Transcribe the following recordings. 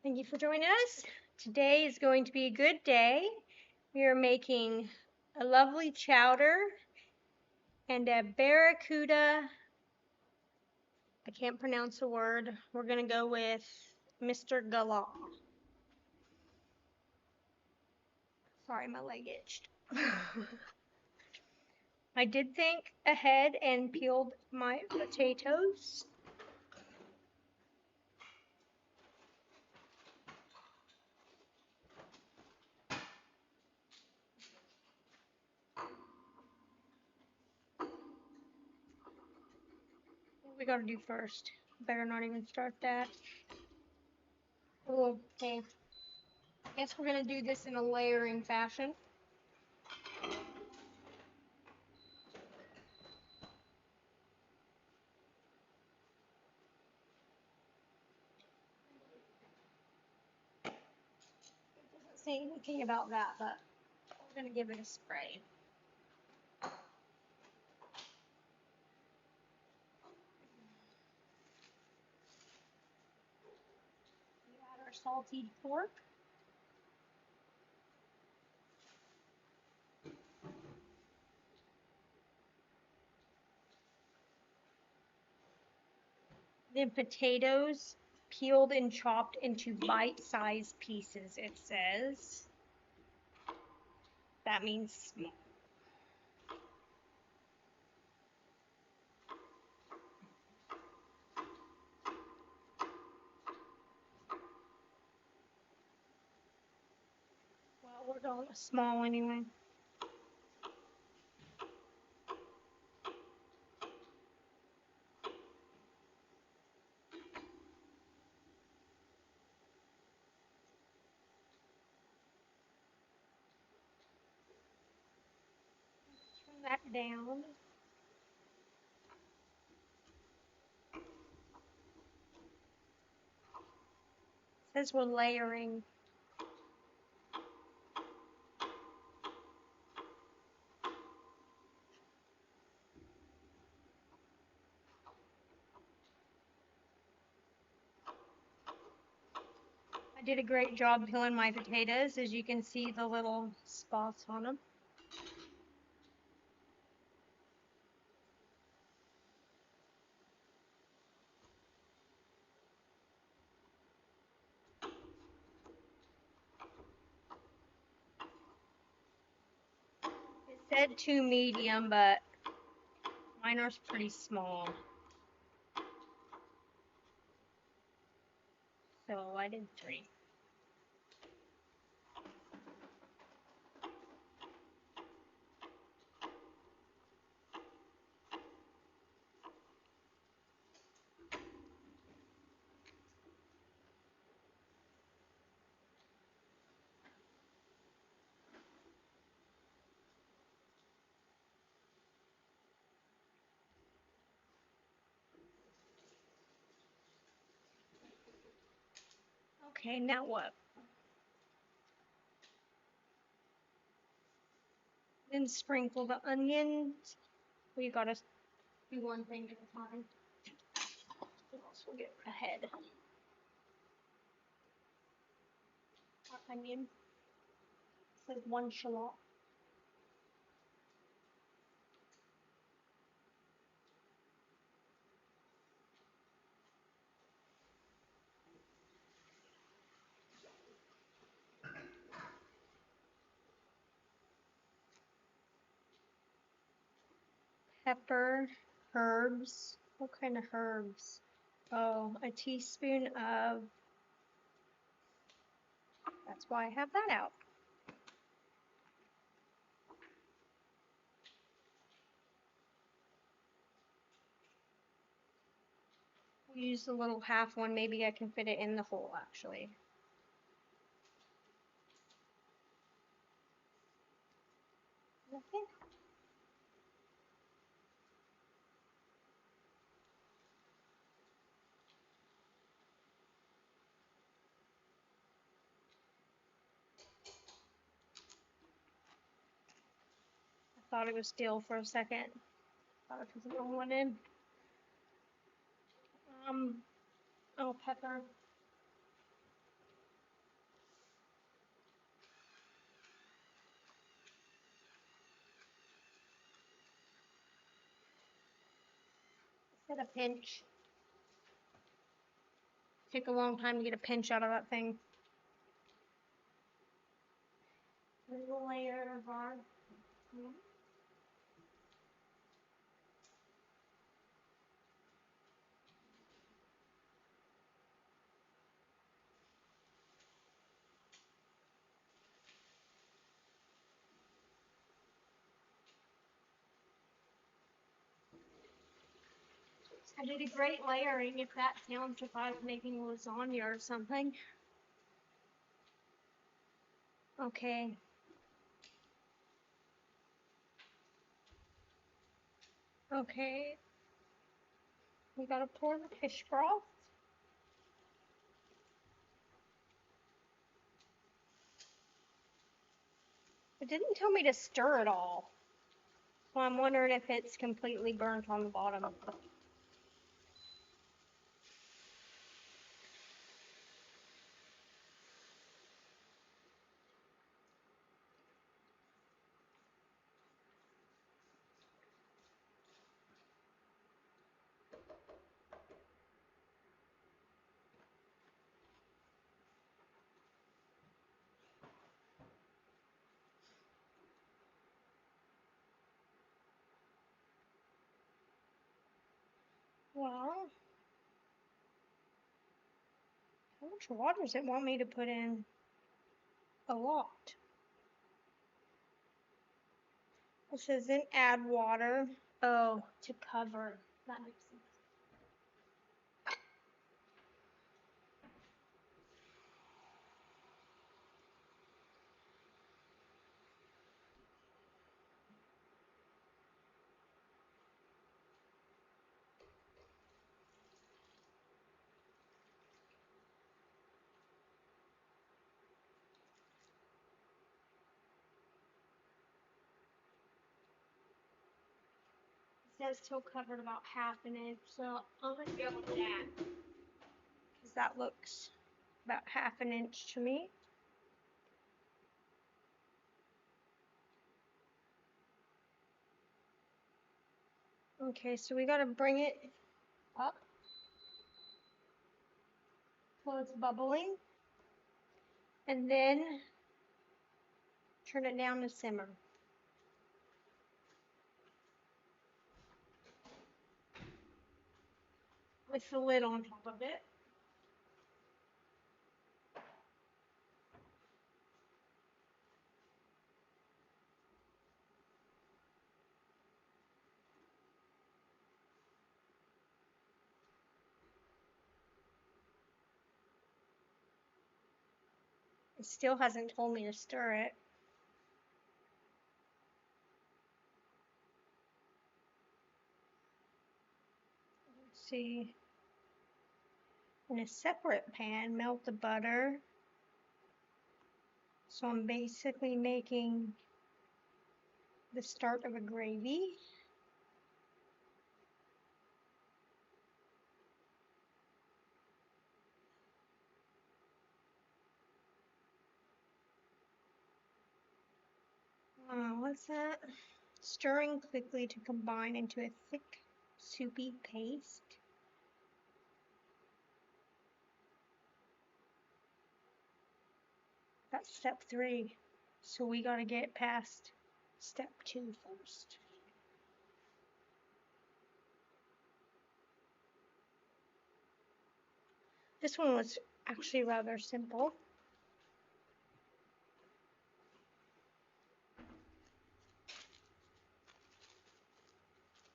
Thank you for joining us. Today is going to be a good day. We are making a lovely chowder and a Barracuda. I can't pronounce the word. We're going to go with Mrglgagh. Sorry, my leg itched. I did think ahead and peeled my potatoes. What we got to do first? Better not even start that. Oh, okay. Guess we're going to do this in a layering fashion. Doesn't say anything about that, but we're going to give it a spray. We add our salted pork. Then potatoes peeled and chopped into bite-sized pieces, it says. That means small. Well, we're going with small anyway. Turn that down. It says we're layering. I did a great job peeling my potatoes, as you can see the little spots on them. It said 2 medium, but mine are pretty small. So I did 3. Okay, now what? Then sprinkle the onions. We gotta do one thing at a time. Or else we'll get ahead. Our onion. It says 1 shallot. Pepper, herbs. What kind of herbs? Oh, a teaspoon of. That's why I have that out. Use the little half one. Maybe I can fit it in the hole actually. Okay. I thought it was steel for a second. Thought I put the wrong one in. Oh, pepper. Get a pinch. Take a long time to get a pinch out of that thing. There's a layer of our. I did a great layering, if that counts, if I was making lasagna or something. Okay. Okay. We gotta pour the fish broth. It didn't tell me to stir it all. So I'm wondering if it's completely burnt on the bottom. Well, how much water does it want me to put in? A lot. It says then add water. Oh, to cover. That makes sense. It says till covered about 1/2 inch, so I'm gonna go with that. Because that looks about 1/2 inch to me. Okay, so we gotta bring it up till it's bubbling. And then turn it down to simmer. With the lid on top of it. It still hasn't told me to stir it. Let's see. In a separate pan, melt the butter. So I'm basically making the start of a gravy. What's that? Stirring quickly to combine into a thick, soupy paste. That's step 3. So we gotta get past step 2 first. This one was actually rather simple.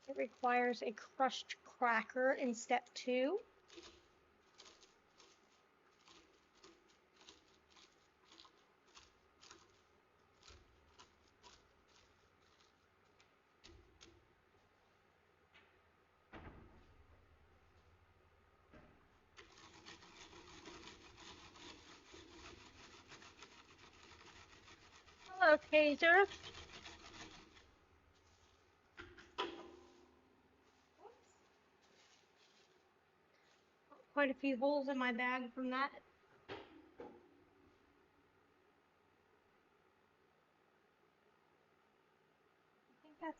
It requires a crushed cracker in step 2. Hello, Taser. Quite a few holes in my bag from that. I think that's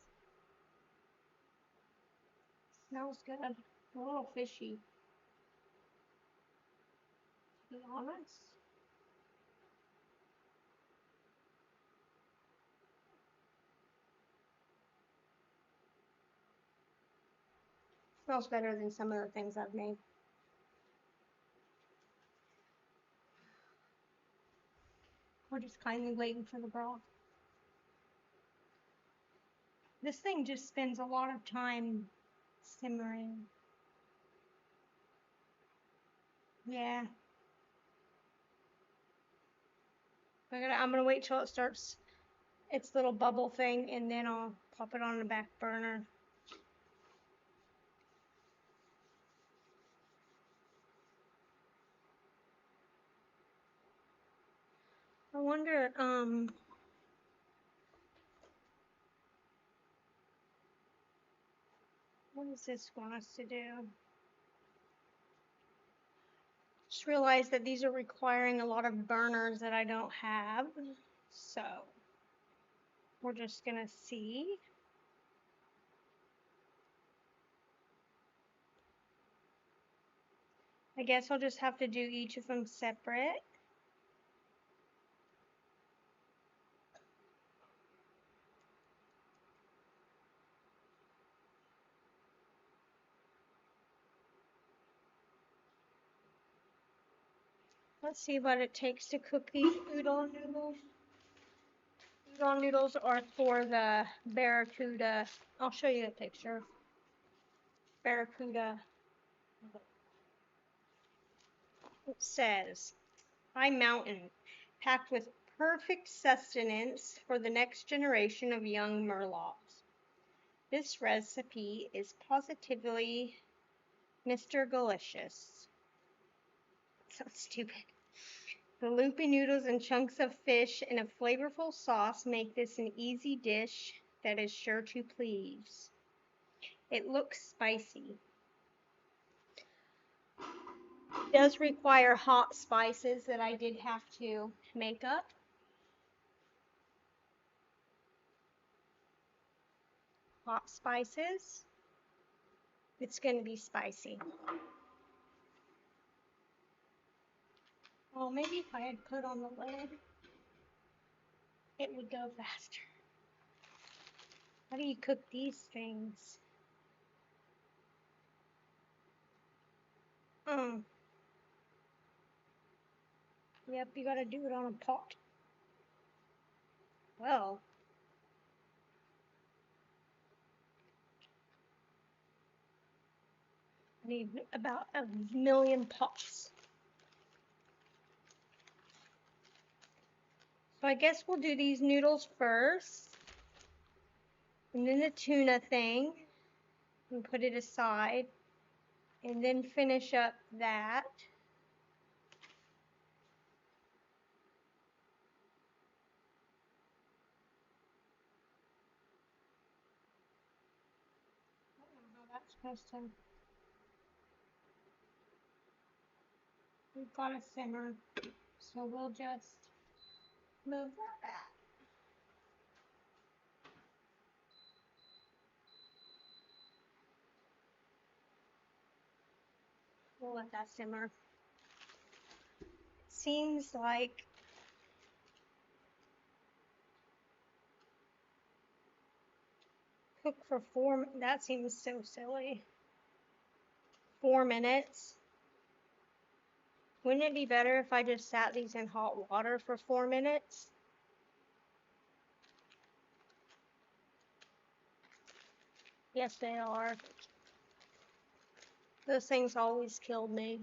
Smells good. A little fishy, to be honest. Smells better than some of the things I've made. We're just kindly waiting for the broth. This thing just spends a lot of time simmering. Yeah. I'm gonna wait till it starts its little bubble thing, and then I'll pop it on the back burner. I wonder, what does this want us to do? Just realized that these are requiring a lot of burners that I don't have, so we're just gonna see. I guess I'll just have to do each of them separate. Let's see what it takes to cook these udon noodles. Udon noodles are for the Barracuda. I'll show you a picture. Barracuda. It says, high mountain, packed with perfect sustenance for the next generation of young murlocks. This recipe is positively Mr. Delicious. So stupid. The loopy noodles and chunks of fish in a flavorful sauce make this an easy dish that is sure to please. It looks spicy. It does require hot spices that I did have to make up. Hot spices. It's going to be spicy. Oh, maybe if I had put on the lid, it would go faster. How do you cook these things? Yep, you gotta do it on a pot. Well, I need about 1,000,000 pots. So I guess we'll do these noodles first, and then the tuna thing, and put it aside, and then finish up that. I don't know how that's supposed to. We've got a simmer, so we'll just move that back. We'll let that simmer. It seems like cook for 4, that seems so silly. 4 minutes. Wouldn't it be better if I just sat these in hot water for 4 minutes? Yes, they are. Those things always killed me.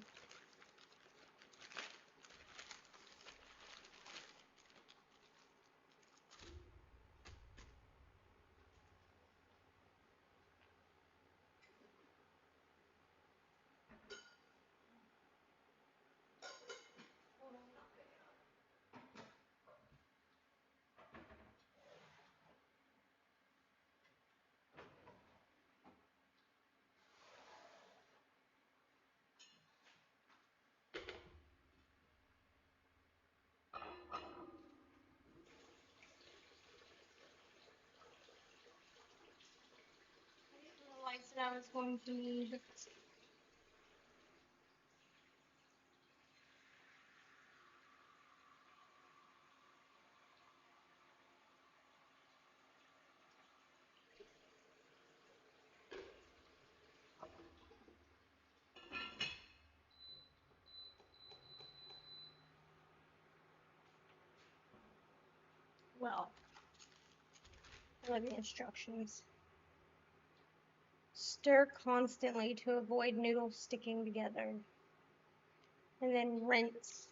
And I was going to need well, I love the instructions. Stir constantly to avoid noodles sticking together. And then rinse.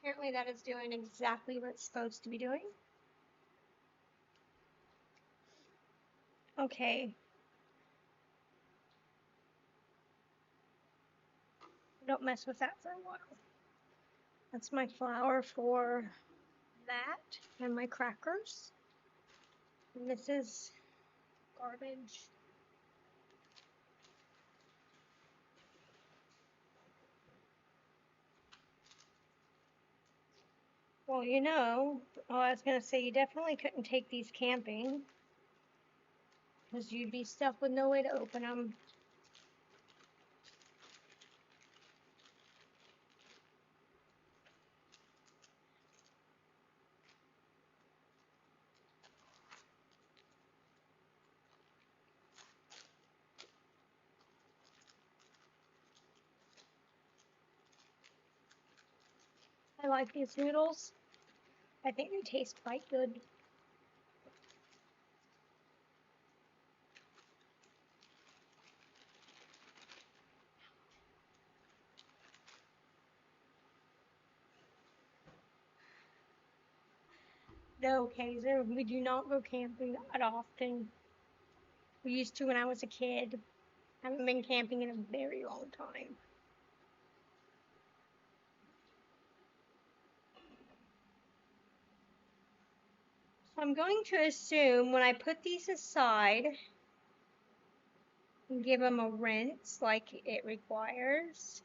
Apparently that is doing exactly what it's supposed to be doing. Okay. Don't mess with that for a while. That's my flour for that and my crackers. And this is garbage. Well, you know, I was going to say you definitely couldn't take these camping because you'd be stuck with no way to open them. I like these noodles. I think they taste quite good. No, Kaiser, we do not go camping that often. We used to when I was a kid. I haven't been camping in a very long time. So I'm going to assume when I put these aside and give them a rinse like it requires,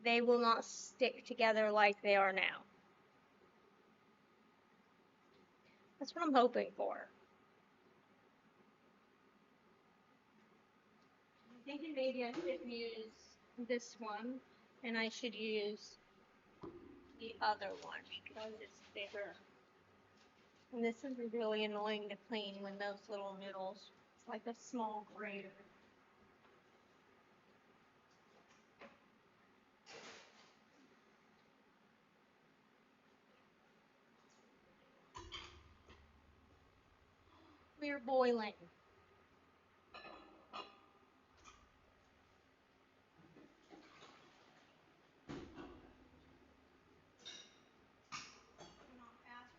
they will not stick together like they are now. That's what I'm hoping for. I'm thinking maybe I should use this one and I should use the other one because it's bigger. And this is really annoying to clean when those little noodles, it's like a small grater. We're boiling.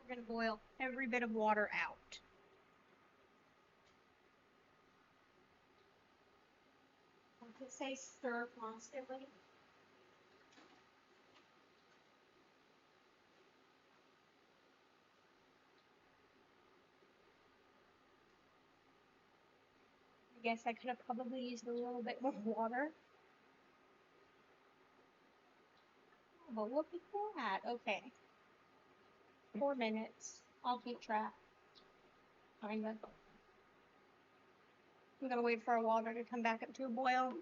We're going to boil every bit of water out. Like it says, stir constantly. I guess I could have probably used a little bit more water. But look at that. Okay. 4 minutes. I'll keep track. Kinda. I'm gonna wait for our water to come back up to a boil.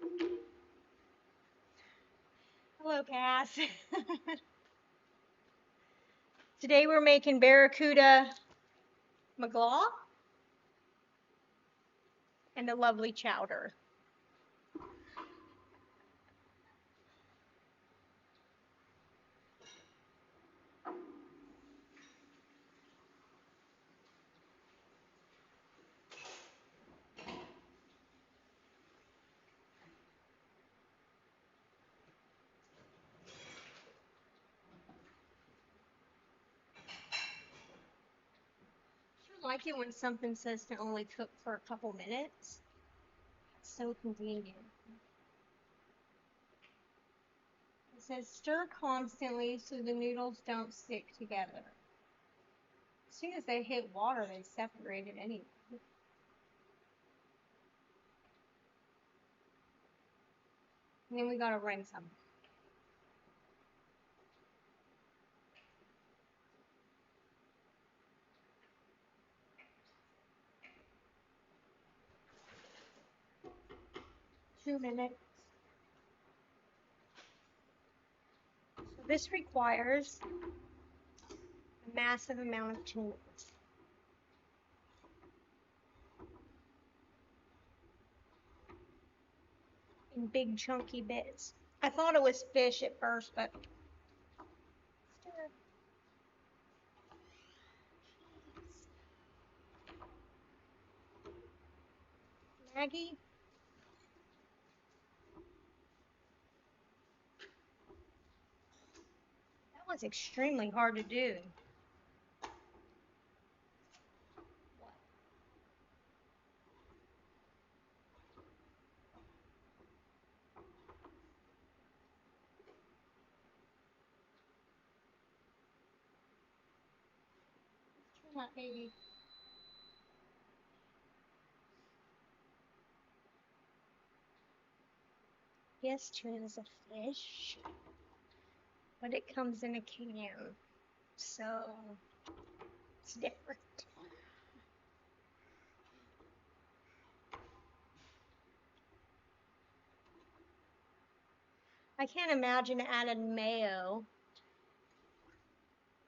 Hello, Cass. Today we're making Barracuda Mrglgagh and a lovely chowder. I like it when something says to only cook for a couple minutes. It's so convenient. It says stir constantly so the noodles don't stick together. As soon as they hit water, they separate it anyway. And then we gotta rinse them. Two minutes. So this requires a massive amount of tools. In big chunky bits. I thought it was fish at first, but stir. Maggie. That was extremely hard to do. What? Turn that baby. Yes, tuna is a fish, but it comes in a can, so it's different. I can't imagine adding mayo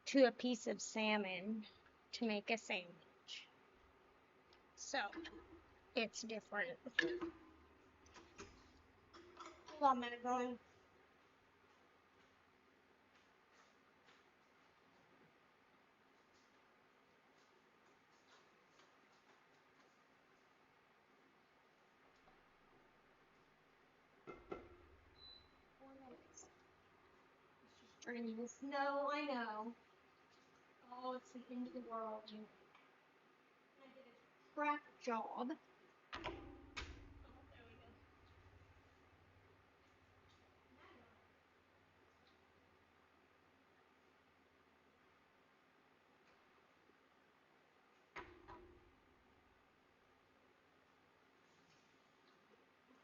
to a piece of salmon to make a sandwich. So it's different. Hold on a minute, going. Drain this. No, I know. Oh, it's the end of the world. I did a crap job.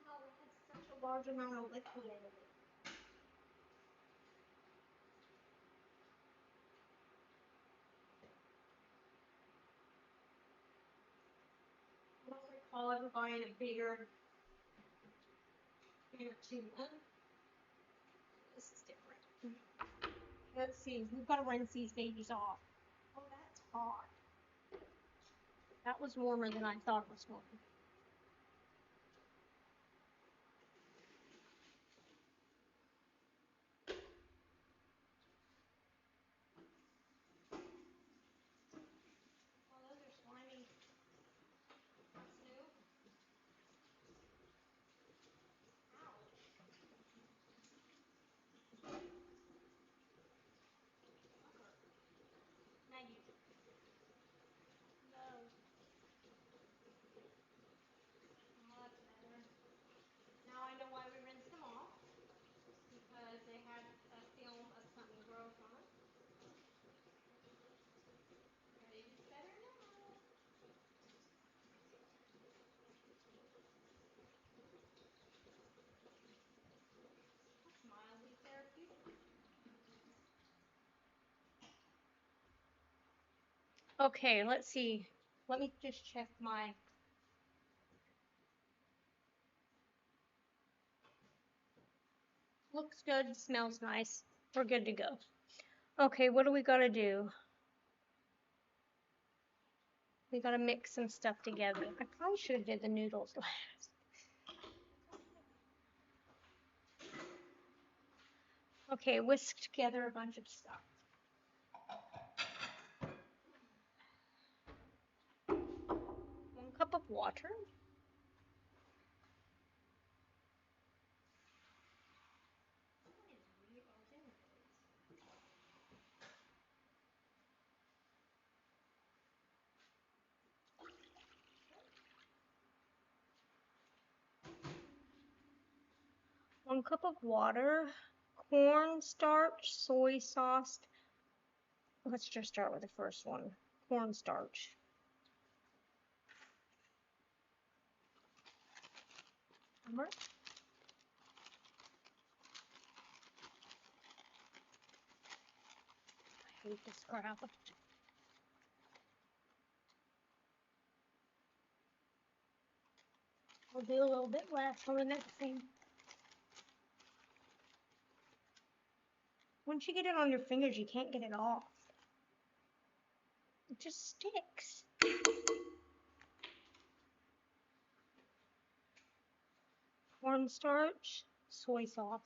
Oh, it has such a large amount of liquid in it. I don't recall ever buying a bigger can of tuna. This is different. Let's see. We've got to rinse these babies off. Oh, that's hot. That was warmer than I thought it was going to be. Oh, those are slimy. What's new? Ouch. Maggie. No. Much better. Now I know why we rinsed them off. Because they had a film of something gross on them. But it is better now. That's mildly therapeutic. Okay, let's see. Let me just check my. Looks good, smells nice. We're good to go. Okay, what do we got to do? We gotta mix some stuff together. I probably should have did the noodles last. Okay, whisk together a bunch of stuff. 1 cup of water. 1 cup of water, cornstarch, soy sauce. Let's just start with the first one, cornstarch. Remember? I hate this crap. We'll do a little bit less on the next thing. Once you get it on your fingers, you can't get it off. It just sticks. Cornstarch, soy sauce.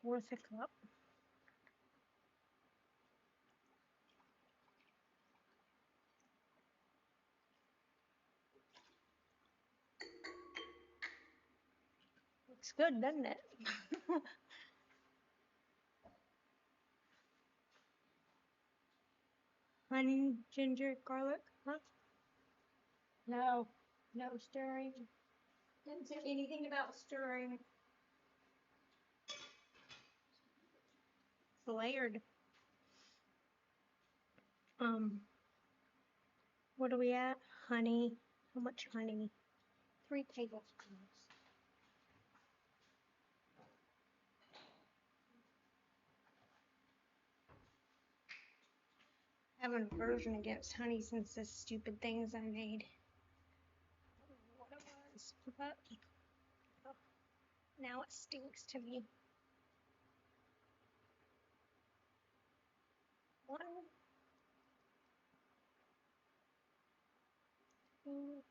1/4 cup. Looks good, doesn't it? Honey, ginger, garlic. Huh? No, no stirring. Didn't say anything about stirring. It's layered. What are we at? Honey. How much honey? 3 tablespoons. I have an aversion against honey since the stupid things I made. I don't know what it was, but now it stinks to me. 1, 2,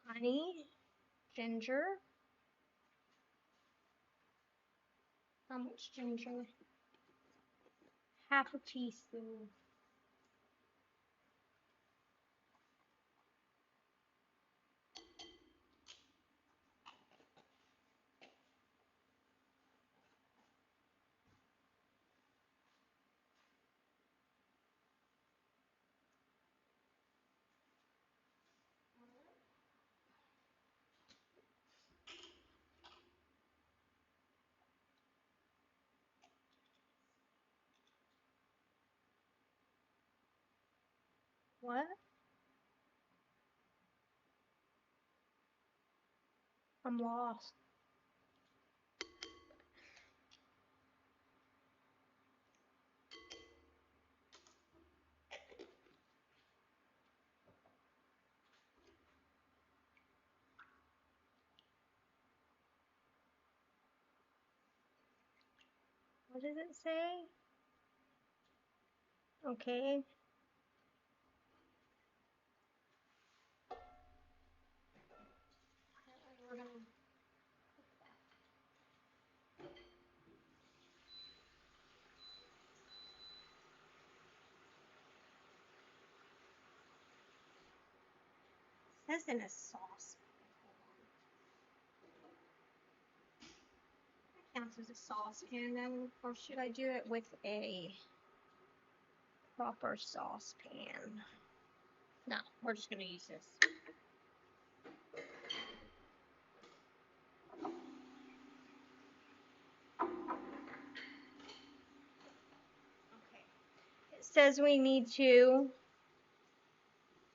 honey, ginger. How much ginger? 1/2 teaspoon. What? I'm lost. What does it say? Okay. We're gonna It says in a sauce. That counts as a saucepan then, or should I do it with a proper saucepan? No, we're just gonna use this. Okay. It says we need to,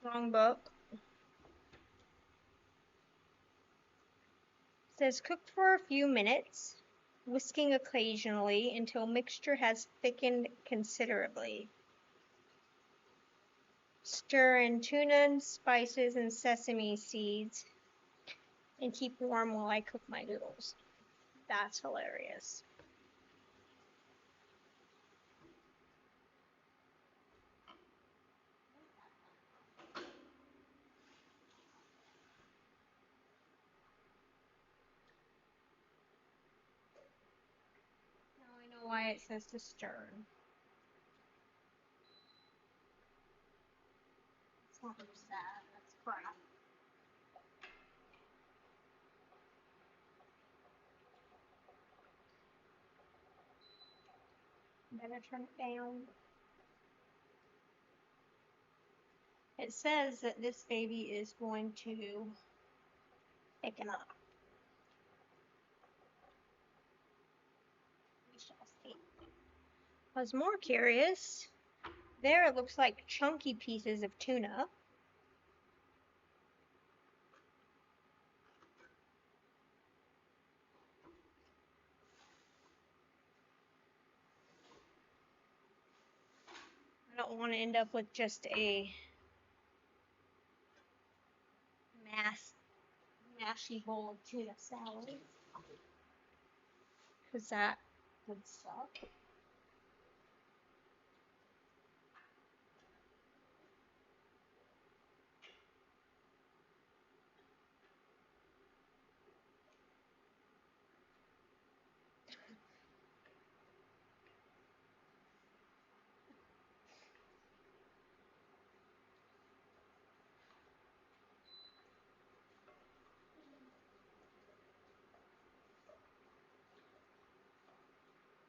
wrong book. It says cook for a few minutes, whisking occasionally until mixture has thickened considerably. Stir in tuna, spices, and sesame seeds and keep warm while I cook my noodles. That's hilarious. Now I know why it says to stir. It's not sad, that's crap. Better turn it down. It says that this baby is going to thicken up. We shall see. I was more curious. There it looks like chunky pieces of tuna. I don't want to end up with just a mashy bowl of tuna salad. Because that would suck.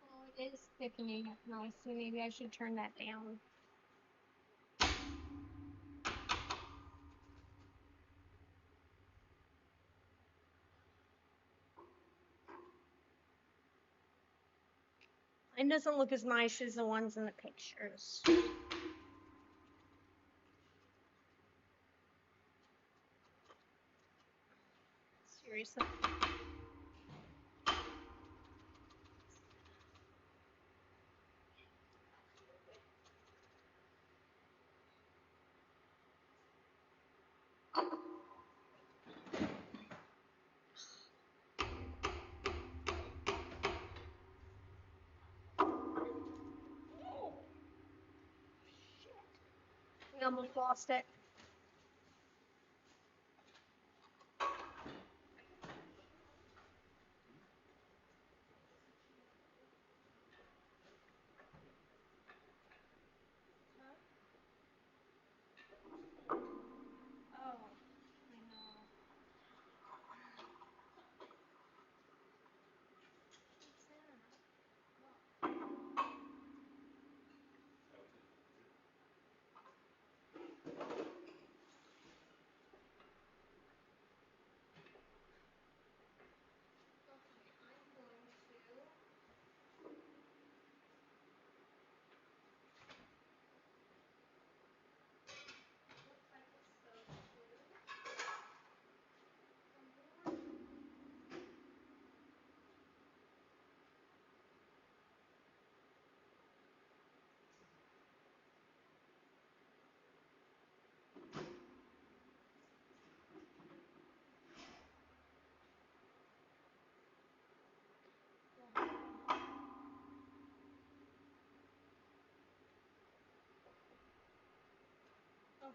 Oh, it is thickening up nicely. Maybe I should turn that down. It doesn't look as nice as the ones in the pictures. Seriously. We almost lost it. Oh, I know.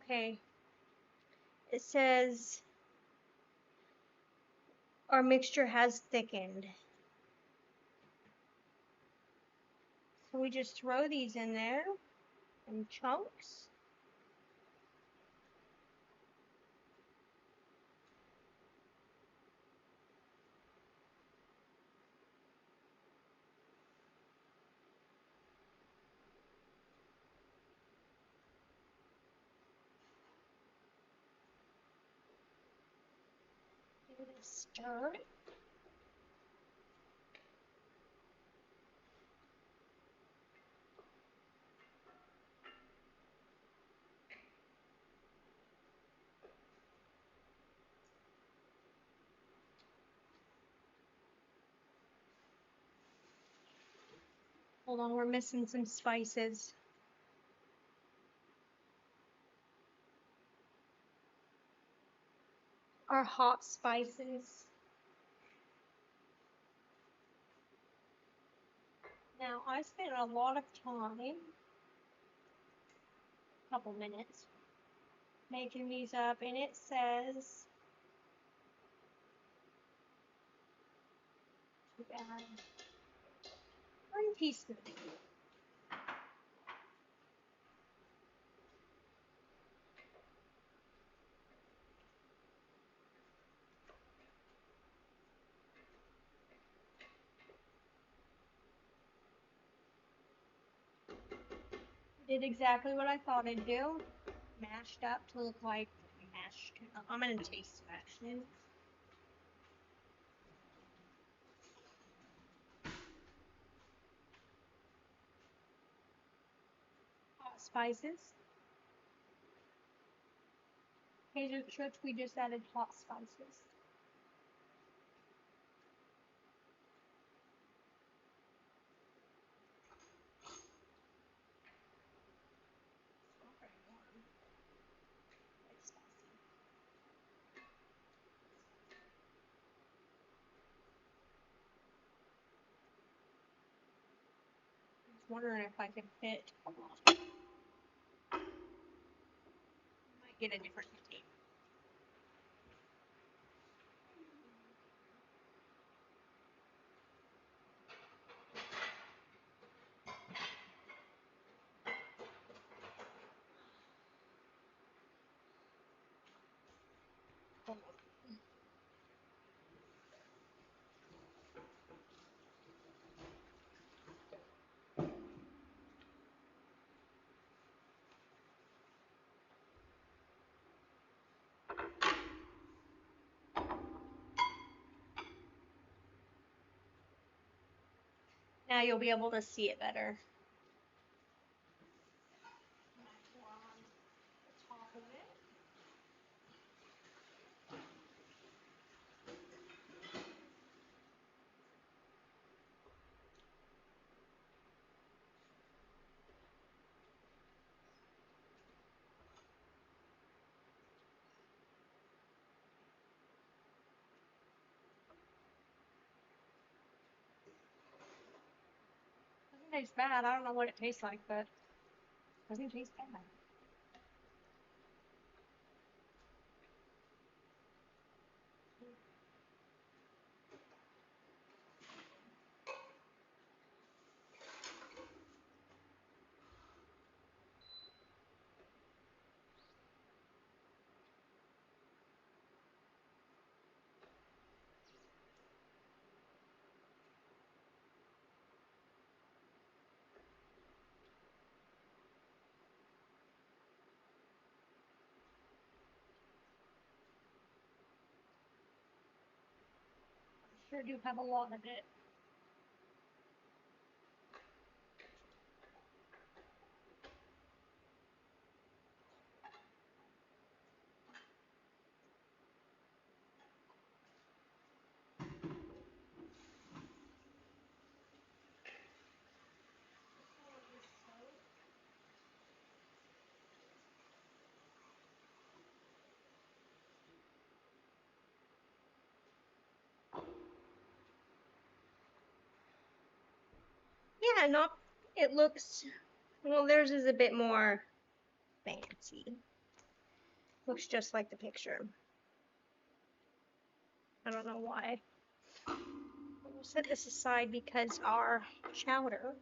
Okay. It says our mixture has thickened. So we just throw these in there in chunks. Give it a stir. Hold on, we're missing some spices. Our hot spices. Now, I spent a lot of time, a couple minutes, making these up, and it says to add 1 teaspoon. Did exactly what I thought I'd do. Mashed up to look like mashed. I'm gonna taste it actually. Hot spices. Hazel strips, we just added hot spices. Wondering if I could fit. Might get a different container. Now you'll be able to see it better. Doesn't taste bad. I don't know what it tastes like, but it doesn't taste bad. I sure do have a lot of it. Yeah, not, it looks, well, theirs is a bit more fancy. Looks just like the picture. I don't know why. We'll set this aside because our chowder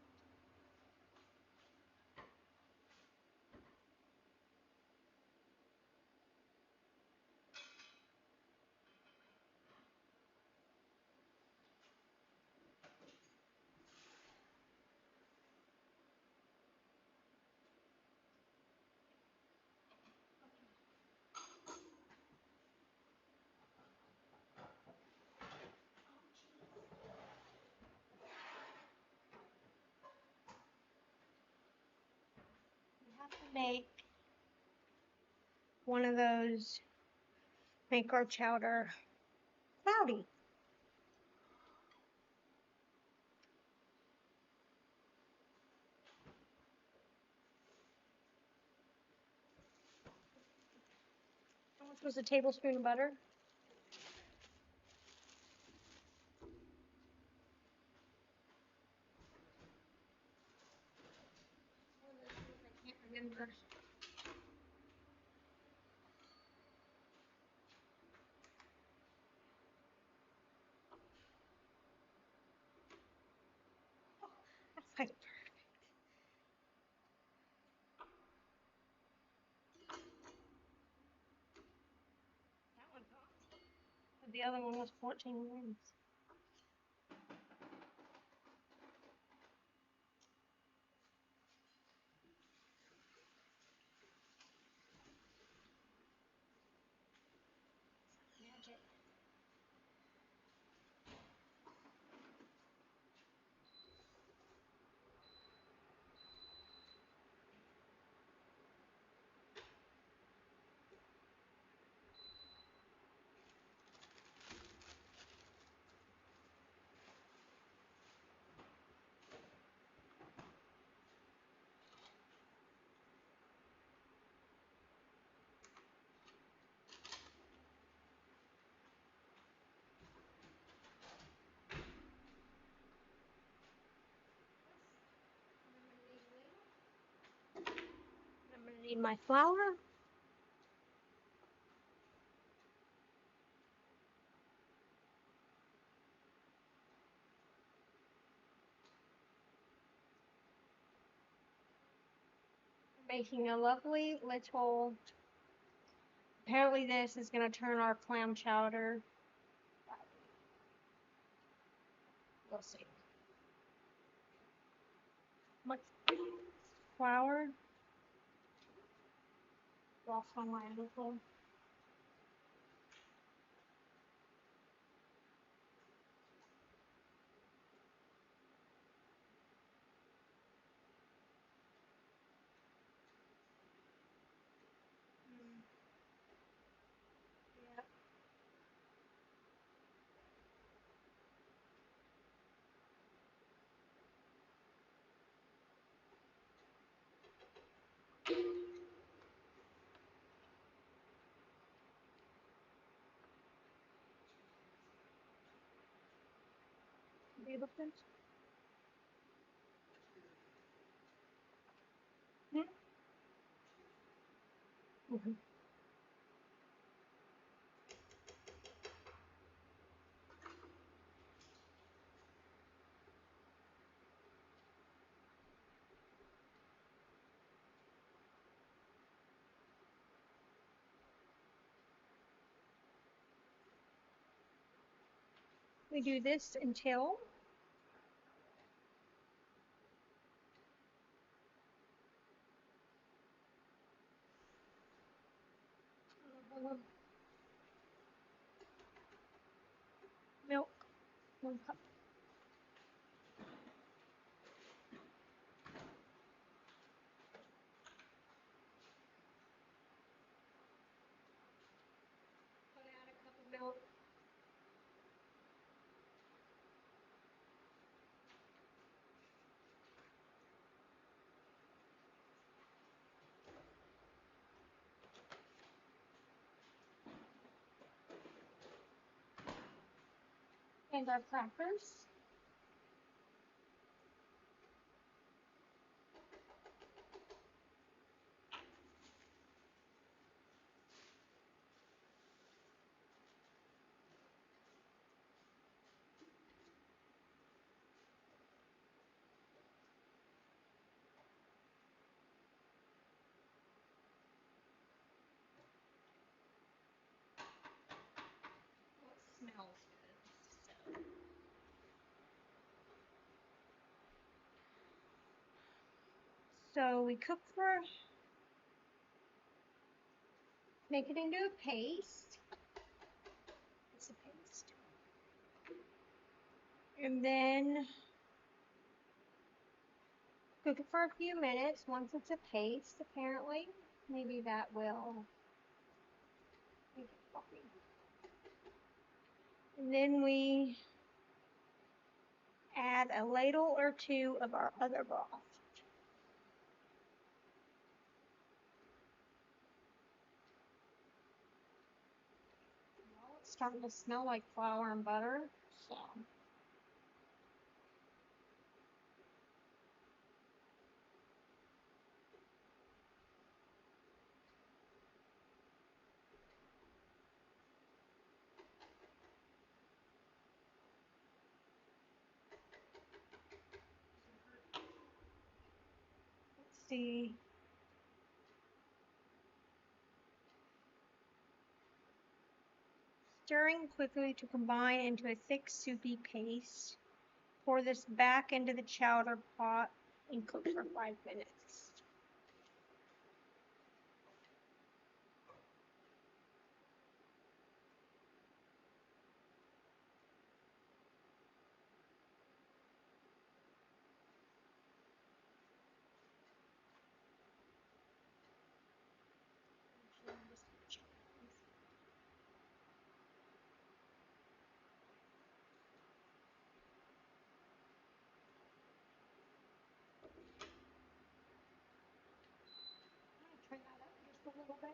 make one of those, make our chowder cloudy. This was a tablespoon of butter. I can't remember. That's like perfect. That one's awesome. But the other one was 14 minutes. Magic. I'm going to need my flour. Making a lovely little, apparently this is going to turn our clam chowder. We'll see. Much flour. Lost my mind a little. Yep. Tablespoons. Mm-hmm. We do this until milk, 1 cup. Put out a cup of milk. And our crackers. Well, it smells good. So we cook for, make it into a paste. It's a paste. And then cook it for a few minutes. Once it's a paste, apparently, maybe that will make it fluffy. And then we add a ladle or two of our other broth. starting to smell like flour and butter. So. Let's see. Stirring quickly to combine into a thick soupy paste. Pour this back into the chowder pot and cook for 5 minutes. Turn that up just a little bit.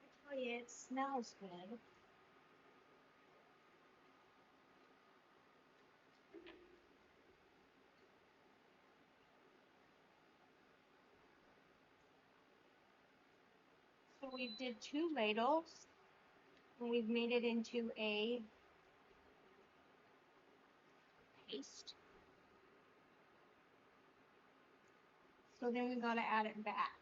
I tell you, it smells good. So we did 2 ladles, and we've made it into a paste. So then we gotta add it back.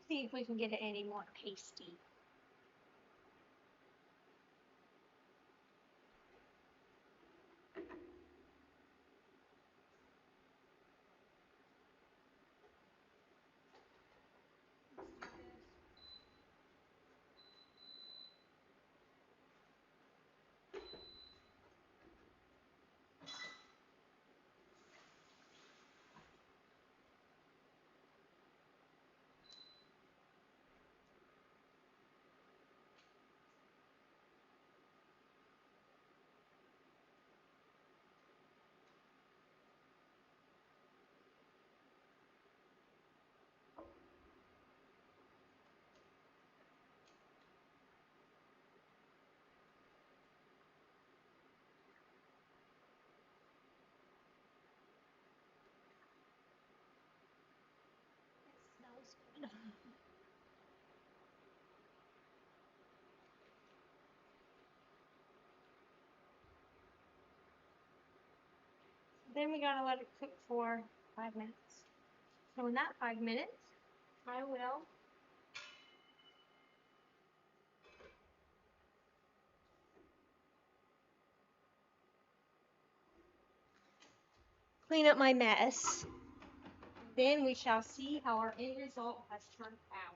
See if we can get it any more pasty. It smells good. Then we gotta let it cook for 5 minutes. So in that 5 minutes, I will clean up my mess. Then we shall see how our end result has turned out.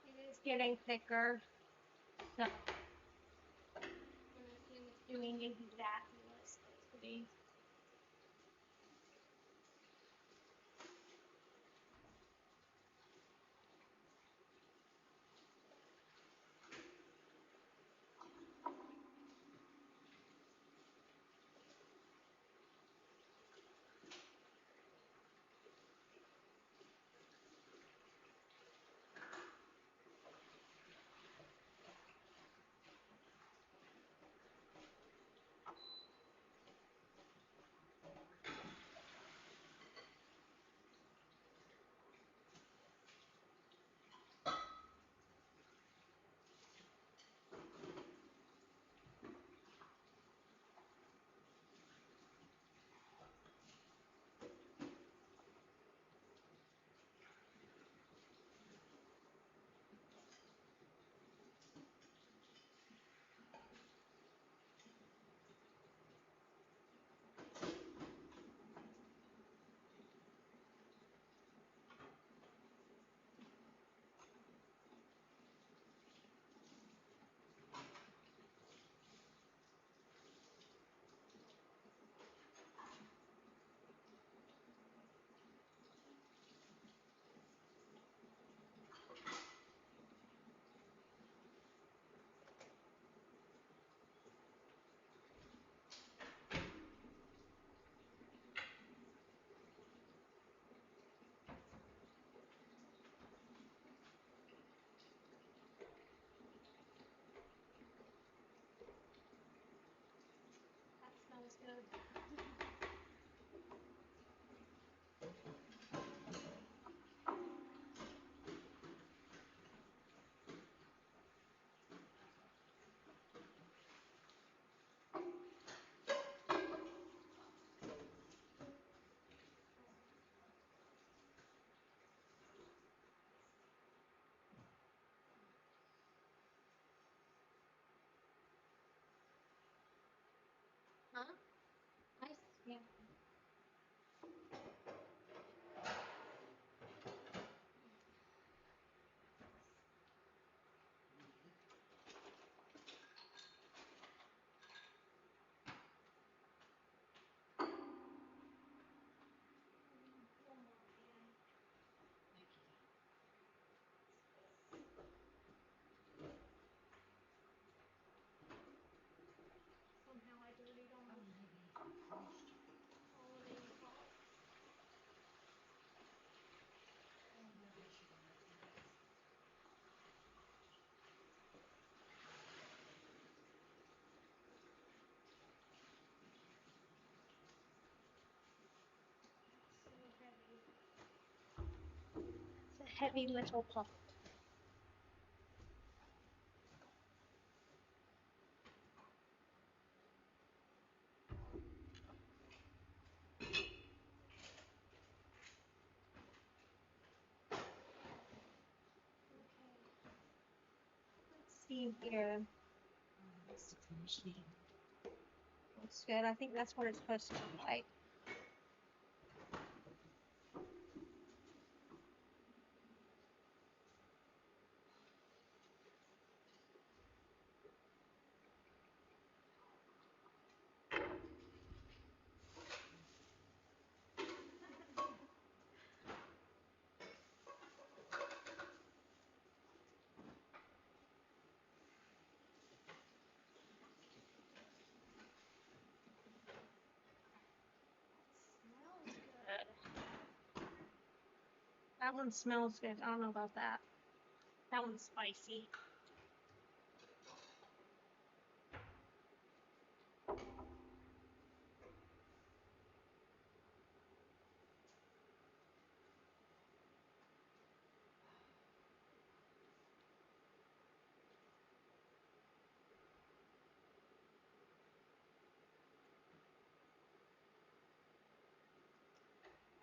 It is getting thicker, so I'm gonna assume it's doing exactly what it's supposed to be. heavy little pot. Let's see here. Looks good. I think that's what it's supposed to look like. That one smells good. I don't know about that. That one's spicy.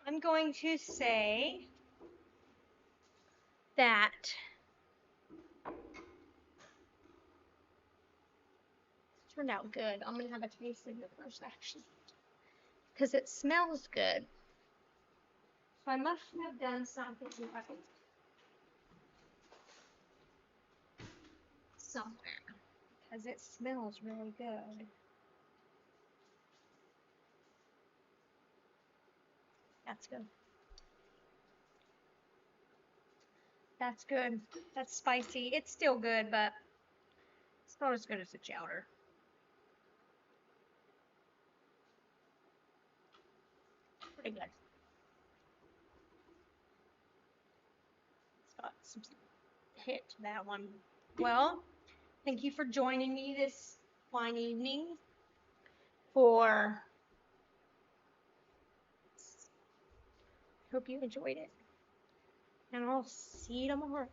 I'm going to say that turned out good. I'm gonna have a taste of it first, actually, because it smells good. So I must have done something right somewhere, because it smells really good. That's good. That's good. That's spicy. It's still good, but it's not as good as the chowder. Pretty good. It's got some hit to that one. Well, thank you for joining me this fine evening for. Hope you enjoyed it. And I'll see you tomorrow.